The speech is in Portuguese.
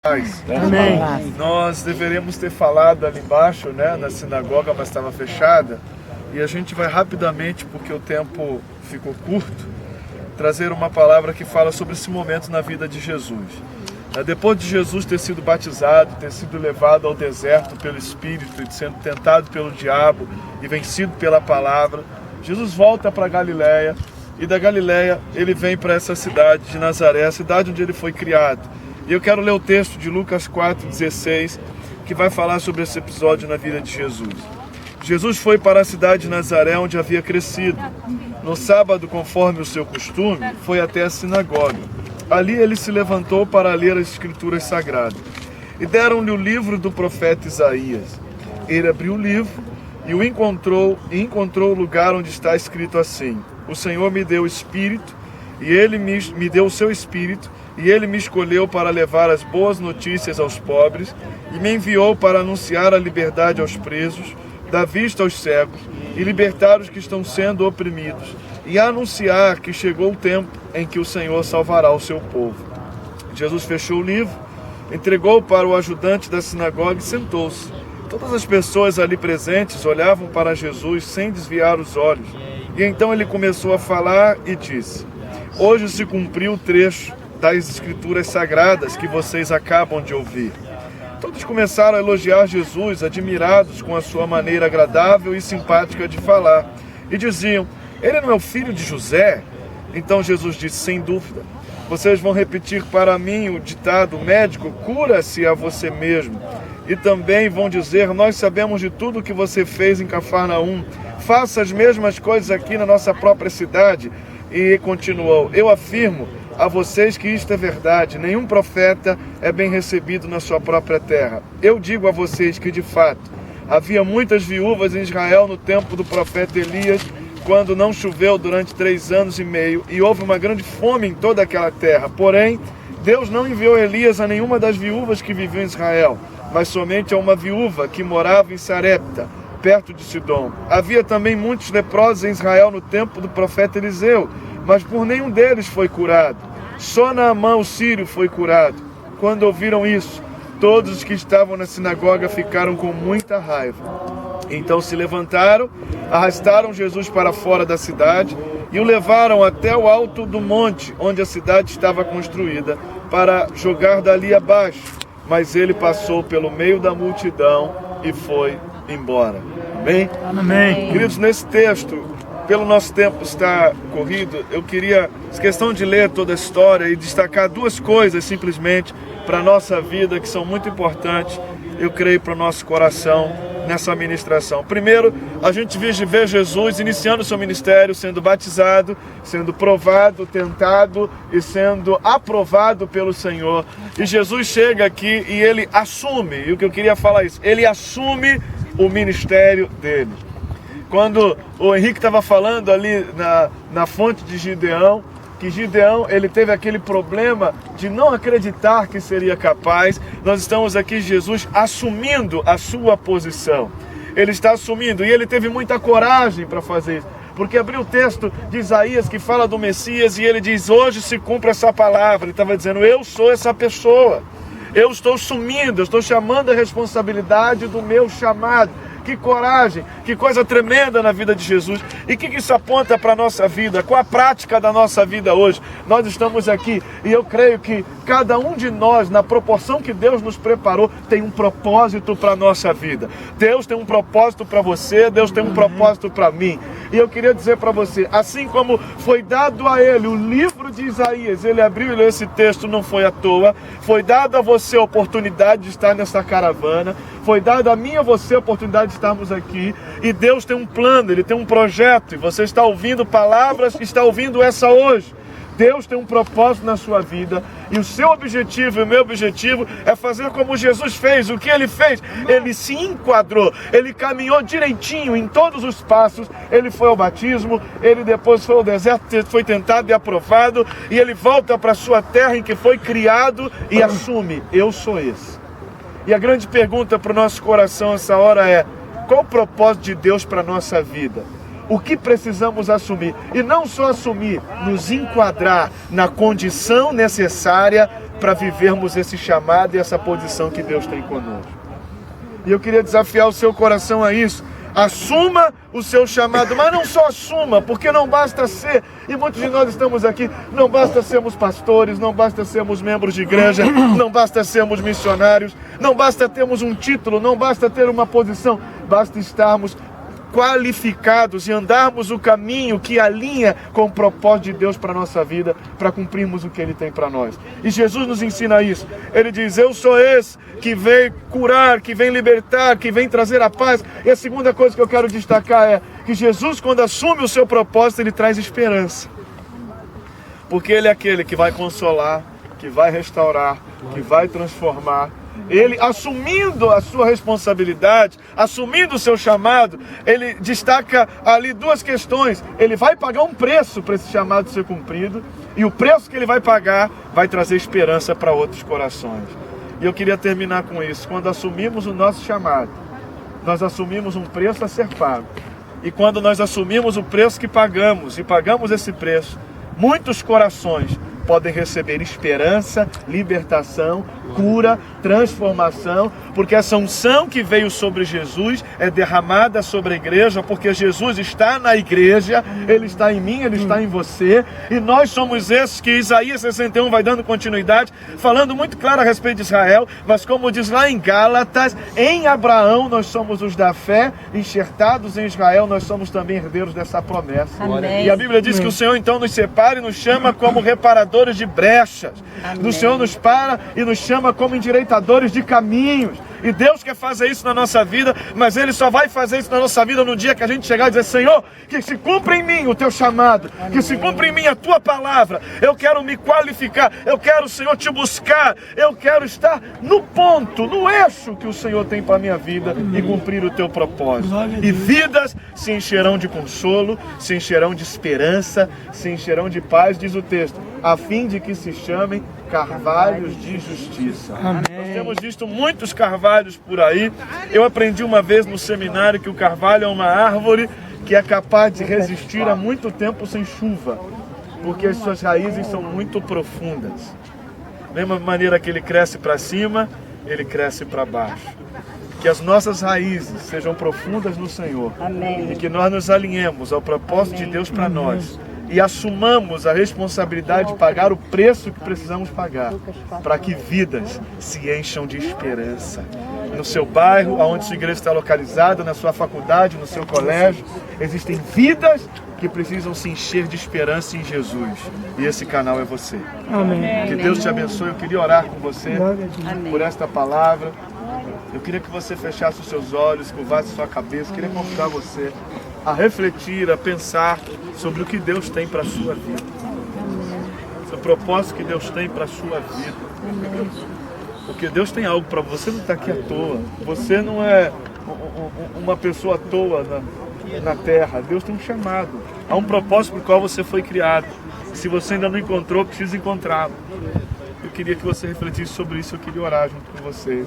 Amém. Nós deveríamos ter falado ali embaixo, né, na sinagoga, mas estava fechada. E a gente vai rapidamente, porque o tempo ficou curto, trazer uma palavra que fala sobre esse momento na vida de Jesus. Depois de Jesus ter sido batizado, ter sido levado ao deserto pelo Espírito e sendo tentado pelo diabo e vencido pela palavra, Jesus volta para Galileia e da Galileia ele vem para essa cidade de Nazaré, a cidade onde ele foi criado. E eu quero ler o texto de Lucas 4,16, que vai falar sobre esse episódio na vida de Jesus. Jesus foi para a cidade de Nazaré, onde havia crescido. No sábado, conforme o seu costume, foi até a sinagoga. Ali ele se levantou para ler as escrituras sagradas. E deram-lhe o livro do profeta Isaías. Ele abriu o livro e encontrou o lugar onde está escrito assim: O Senhor me deu o Espírito, e Ele me deu o seu Espírito, e Ele me escolheu para levar as boas notícias aos pobres, e me enviou para anunciar a liberdade aos presos, dar vista aos cegos, e libertar os que estão sendo oprimidos, e anunciar que chegou o tempo em que o Senhor salvará o seu povo. Jesus fechou o livro, entregou para o ajudante da sinagoga e sentou-se. Todas as pessoas ali presentes olhavam para Jesus sem desviar os olhos. E então ele começou a falar e disse: Hoje se cumpriu o trecho das escrituras sagradas que vocês acabam de ouvir. Todos começaram a elogiar Jesus, admirados com a sua maneira agradável e simpática de falar. E diziam: Ele não é o filho de José? Então Jesus disse: Sem dúvida. Vocês vão repetir para mim o ditado médico: cura-se a você mesmo. E também vão dizer: nós sabemos de tudo o que você fez em Cafarnaum. Faça as mesmas coisas aqui na nossa própria cidade. E continuou: eu afirmo a vocês que isto é verdade. Nenhum profeta é bem recebido na sua própria terra. Eu digo a vocês que, de fato, havia muitas viúvas em Israel no tempo do profeta Elias, quando não choveu durante 3 anos e meio, e houve uma grande fome em toda aquela terra. Porém, Deus não enviou Elias a nenhuma das viúvas que viviam em Israel, mas somente a uma viúva que morava em Sarepta, perto de Sidom. Havia também muitos leprosos em Israel no tempo do profeta Eliseu, mas por nenhum deles foi curado. Só Naamã, o sírio, foi curado. Quando ouviram isso, todos os que estavam na sinagoga ficaram com muita raiva. Então se levantaram, arrastaram Jesus para fora da cidade e o levaram até o alto do monte, onde a cidade estava construída, para jogar dali abaixo. Mas ele passou pelo meio da multidão e foi embora. Amém? Amém. Queridos, nesse texto, pelo nosso tempo estar corrido, eu queria, questão de ler toda a história e destacar 2 coisas simplesmente para a nossa vida que são muito importantes, eu creio, para o nosso coração nessa ministração. Primeiro, a gente vê Jesus iniciando o seu ministério, sendo batizado, sendo provado, tentado e sendo aprovado pelo Senhor. E Jesus chega aqui e ele assume, e o que eu queria falar é isso, ele assume o ministério dele. Quando o Henrique estava falando ali na fonte de Gideão, que Gideão ele teve aquele problema de não acreditar que seria capaz, nós estamos aqui, Jesus assumindo a sua posição. Ele está assumindo, e ele teve muita coragem para fazer isso, porque abriu o texto de Isaías que fala do Messias e ele diz: hoje se cumpre essa palavra. Ele estava dizendo: eu sou essa pessoa, eu estou assumindo, eu estou chamando a responsabilidade do meu chamado. Que coragem, que coisa tremenda na vida de Jesus. E o que isso aponta para a nossa vida? Qual a prática da nossa vida hoje? Nós estamos aqui e eu creio que cada um de nós, na proporção que Deus nos preparou, tem um propósito para a nossa vida. Deus tem um propósito para você, Deus tem um propósito para mim. E eu queria dizer para você, assim como foi dado a ele o livro de Isaías, ele abriu e leu esse texto, não foi à toa. Foi dado a você a oportunidade de estar nessa caravana. Foi dado a mim e a você a oportunidade de estarmos aqui. E Deus tem um plano, Ele tem um projeto. E você está ouvindo palavras, está ouvindo essa hoje. Deus tem um propósito na sua vida. E o seu objetivo e o meu objetivo é fazer como Jesus fez. O que Ele fez? Ele se enquadrou. Ele caminhou direitinho em todos os passos. Ele foi ao batismo. Ele depois foi ao deserto, foi tentado e aprovado. E Ele volta para a sua terra em que foi criado e assume: eu sou esse. E a grande pergunta para o nosso coração essa hora é: qual o propósito de Deus para a nossa vida? O que precisamos assumir? E não só assumir, nos enquadrar na condição necessária para vivermos esse chamado e essa posição que Deus tem conosco. E eu queria desafiar o seu coração a isso. Assuma o seu chamado, mas não só assuma, porque não basta ser, e muitos de nós estamos aqui, não basta sermos pastores, não basta sermos membros de igreja, não basta sermos missionários, não basta termos um título, não basta ter uma posição, basta estarmos qualificados e andarmos o caminho que alinha com o propósito de Deus para a nossa vida, para cumprirmos o que Ele tem para nós. E Jesus nos ensina isso. Ele diz: eu sou esse que vem curar, que vem libertar, que vem trazer a paz. E a segunda coisa que eu quero destacar é que Jesus, quando assume o seu propósito, Ele traz esperança. Porque Ele é aquele que vai consolar, que vai restaurar, que vai transformar. Ele, assumindo a sua responsabilidade, assumindo o seu chamado, ele destaca ali duas questões. Ele vai pagar um preço para esse chamado ser cumprido, e o preço que ele vai pagar vai trazer esperança para outros corações. E eu queria terminar com isso. Quando assumimos o nosso chamado, nós assumimos um preço a ser pago. E quando nós assumimos o preço que pagamos, e pagamos esse preço, muitos corações podem receber esperança, libertação, cura, transformação, porque essa unção que veio sobre Jesus é derramada sobre a igreja, porque Jesus está na igreja, Ele está em mim, Ele está em você, e nós somos esses que Isaías 61 vai dando continuidade, falando muito claro a respeito de Israel, mas como diz lá em Gálatas, em Abraão nós somos os da fé, enxertados em Israel, nós somos também herdeiros dessa promessa. Amém. E a Bíblia diz que o Senhor então nos separa e nos chama como reparadores de brechas. Amém. O Senhor nos para e nos chama como endireitadores de caminhos. E Deus quer fazer isso na nossa vida, mas Ele só vai fazer isso na nossa vida no dia que a gente chegar e dizer: Senhor, que se cumpra em mim o Teu chamado, amém, que se cumpra em mim a Tua palavra. Eu quero me qualificar, eu quero, Senhor, Te buscar, eu quero estar no ponto, no eixo que o Senhor tem para a minha vida, amém, e cumprir o Teu propósito. E vidas se encherão de consolo, se encherão de esperança, se encherão de paz, diz o texto, a fim de que se chamem carvalhos de justiça. Amém. Nós temos visto muitos carvalhos por aí. Eu aprendi uma vez no seminário que o carvalho é uma árvore que é capaz de resistir a muito tempo sem chuva, porque as suas raízes são muito profundas. Da mesma maneira que ele cresce para cima, ele cresce para baixo. Que as nossas raízes sejam profundas no Senhor. Amém. E que nós nos alinhemos ao propósito, amém, de Deus para nós. E assumamos a responsabilidade de pagar o preço que precisamos pagar, para que vidas se encham de esperança. No seu bairro, onde sua igreja está localizada, na sua faculdade, no seu colégio, existem vidas que precisam se encher de esperança em Jesus. E esse canal é você. Amém. Que Deus te abençoe. Eu queria orar com você, amém, por esta palavra. Eu queria que você fechasse os seus olhos, curvasse sua cabeça. Eu queria convidar você a refletir, a pensar sobre o que Deus tem para a sua vida. O propósito que Deus tem para a sua vida. Porque Deus tem algo para você, não está aqui à toa. Você não é uma pessoa à toa na terra. Deus tem um chamado. Há um propósito para o qual você foi criado. Se você ainda não encontrou, precisa encontrá-lo. Eu queria que você refletisse sobre isso. Eu queria orar junto com vocês.